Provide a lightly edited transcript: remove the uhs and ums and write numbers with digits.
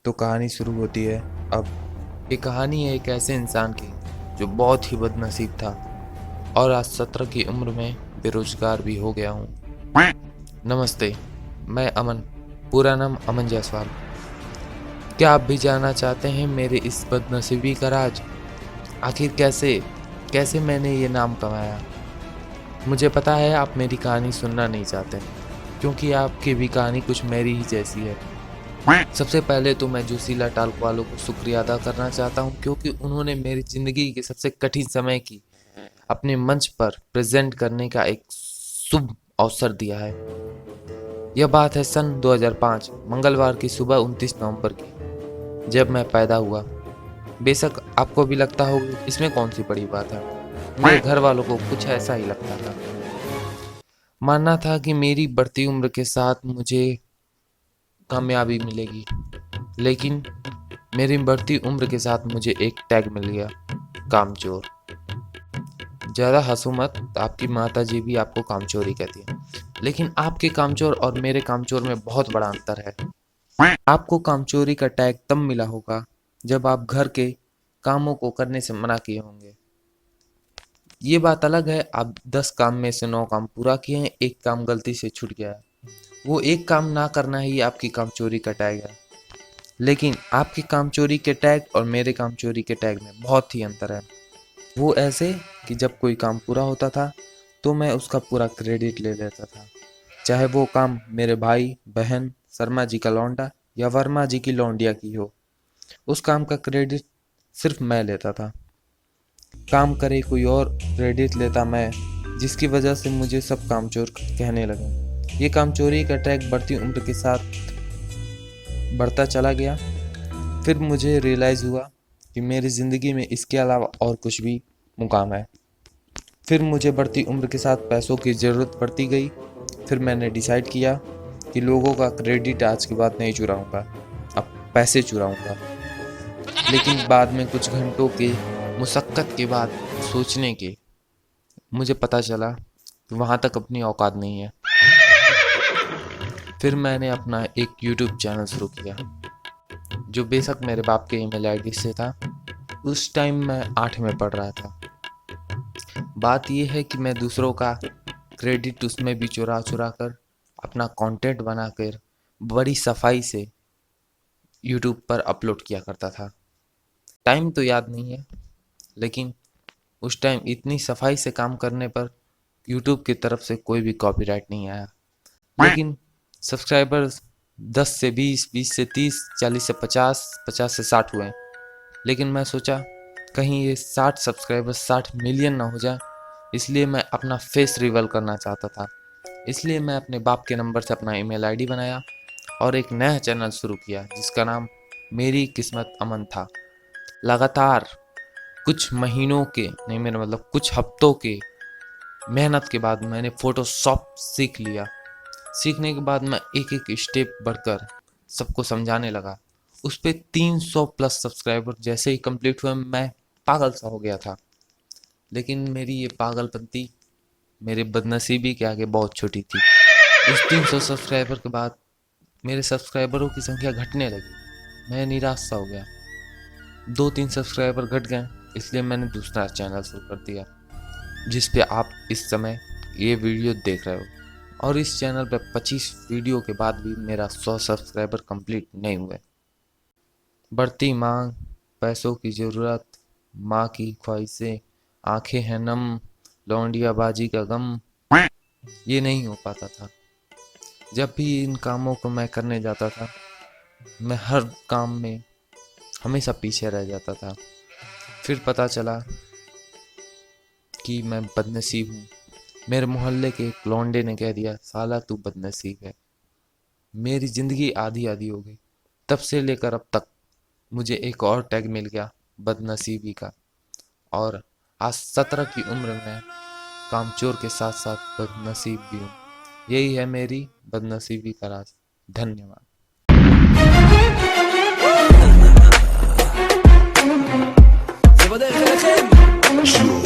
तो कहानी शुरू होती है अब। ये कहानी है एक ऐसे इंसान की जो बहुत ही बदनसीब था और आज 17 की उम्र में बेरोजगार भी हो गया हूँ। नमस्ते, मैं अमन, पूरा नाम अमन जायसवाल। क्या आप भी जानना चाहते हैं मेरे इस बदनसीबी का राज? आखिर कैसे कैसे मैंने ये नाम कमाया? मुझे पता है आप मेरी कहानी सुनना नहीं चाहते, क्योंकि आपकी भी कहानी कुछ मेरी ही जैसी है। सबसे पहले तो मैं जोशीला टाल्क वालों को शुक्रिया अदा करना चाहता हूँ, क्योंकि उन्होंने मेरी ज़िंदगी के सबसे कठिन समय की अपने मंच पर प्रेजेंट करने का एक शुभ अवसर दिया है। यह बात है सन 2005 मंगलवार की सुबह 29 नवंबर की, जब मैं पैदा हुआ। बेशक आपको भी लगता होगा इसमें कौन सी बड़ी बात है, मेरे घर वालों को कुछ ऐसा ही लगता था। मानना था कि मेरी बढ़ती उम्र के साथ मुझे कामयाबी मिलेगी, लेकिन मेरी बढ़ती उम्र के साथ मुझे एक टैग मिल गया, कामचोर। ज़्यादा हंसो मत, आपकी माता जी भी आपको कामचोर ही कहती है, लेकिन आपके कामचोर और मेरे कामचोर में बहुत बड़ा अंतर है। आपको कामचोरी का टैग तब मिला होगा जब आप घर के कामों को करने से मना किए होंगे। ये बात अलग है, आप 10 काम में से 9 काम पूरा किए हैं, एक काम गलती से छूट गया है। वो एक काम ना करना ही आपकी कामचोरी का टैग है। लेकिन आपकी कामचोरी के टैग और मेरे कामचोरी के टैग में बहुत ही अंतर है। वो ऐसे कि जब कोई काम पूरा होता था तो मैं उसका पूरा क्रेडिट ले लेता था, चाहे वो काम मेरे भाई बहन शर्मा जी का लौंडा या वर्मा जी की लौंडिया की हो। उस काम का क्रेडिट सिर्फ मैं लेता था। काम करे कोई और, क्रेडिट लेता मैं, जिसकी वजह से मुझे सब कामचोर कहने लगे। ये कामचोरी का टैग बढ़ती उम्र के साथ बढ़ता चला गया। फिर मुझे रियलाइज़ हुआ कि मेरी ज़िंदगी में इसके अलावा और कुछ भी मुकाम है। फिर मुझे बढ़ती उम्र के साथ पैसों की ज़रूरत पड़ती गई। फिर मैंने डिसाइड किया कि लोगों का क्रेडिट आज के बाद नहीं चुराऊंगा, अब पैसे चुराऊंगा। लेकिन बाद में कुछ घंटों के मुशक्क़त के बाद सोचने के मुझे पता चला कि वहाँ तक अपनी औकात नहीं है। फिर मैंने अपना एक यूट्यूब चैनल शुरू किया, जो बेशक मेरे बाप के ईमेल आईडी से था। उस टाइम मैं 8वीं में पढ़ रहा था। बात यह है कि मैं दूसरों का क्रेडिट उसमें भी चुरा चुरा कर अपना कंटेंट बनाकर बड़ी सफाई से यूट्यूब पर अपलोड किया करता था। टाइम तो याद नहीं है, लेकिन उस टाइम इतनी सफाई से काम करने पर यूट्यूब की तरफ से कोई भी कॉपीराइट नहीं आया। लेकिन सब्सक्राइबर्स 10 से 20, 20 से 30, 40 से 50, 50 से 60 हुए। लेकिन मैं सोचा कहीं ये 60 सब्सक्राइबर्स 60 मिलियन ना हो जाए, इसलिए मैं अपना फेस रिवील करना चाहता था। इसलिए मैं अपने बाप के नंबर से अपना ईमेल आईडी बनाया और एक नया चैनल शुरू किया, जिसका नाम मेरी किस्मत अमन था। लगातार कुछ महीनों के नहीं, मेरा मतलब कुछ हफ्तों के मेहनत के बाद मैंने फोटोशॉप सीख लिया। सीखने के बाद मैं एक एक स्टेप बढ़कर सबको समझाने लगा। उस पे 300 प्लस सब्सक्राइबर जैसे ही कंप्लीट हुए मैं पागल सा हो गया था। लेकिन मेरी ये पागलपंती मेरे बदनसीबी के आगे बहुत छोटी थी। उस 300 सब्सक्राइबर के बाद मेरे सब्सक्राइबरों की संख्या घटने लगी। मैं निराश सा हो गया। 2-3 सब्सक्राइबर घट गए, इसलिए मैंने दूसरा चैनल शुरू कर दिया, जिस पे आप इस समय ये वीडियो देख रहे हो। और इस चैनल पे 25 वीडियो के बाद भी मेरा 100 सब्सक्राइबर कंप्लीट नहीं हुए। बढ़ती मांग, पैसों की ज़रूरत, माँ की ख्वाहिशें, आंखें हैं नम, लौंडियाबाजी का गम, ये नहीं हो पाता था। जब भी इन कामों को मैं करने जाता था, मैं हर काम में हमेशा पीछे रह जाता था। फिर पता चला कि मैं बदनसीब हूँ। मेरे मोहल्ले के एक लौंडे ने कह दिया, साला तू बदनसीब है। मेरी ज़िंदगी आधी आधी हो गई। तब से लेकर अब तक मुझे एक और टैग मिल गया, बदनसीबी का। और आज 17 की उम्र में कामचोर के साथ साथ बदनसीब भी हूँ। यही है मेरी बदनसीबी का राज। धन्यवाद। זה בדרך אליכם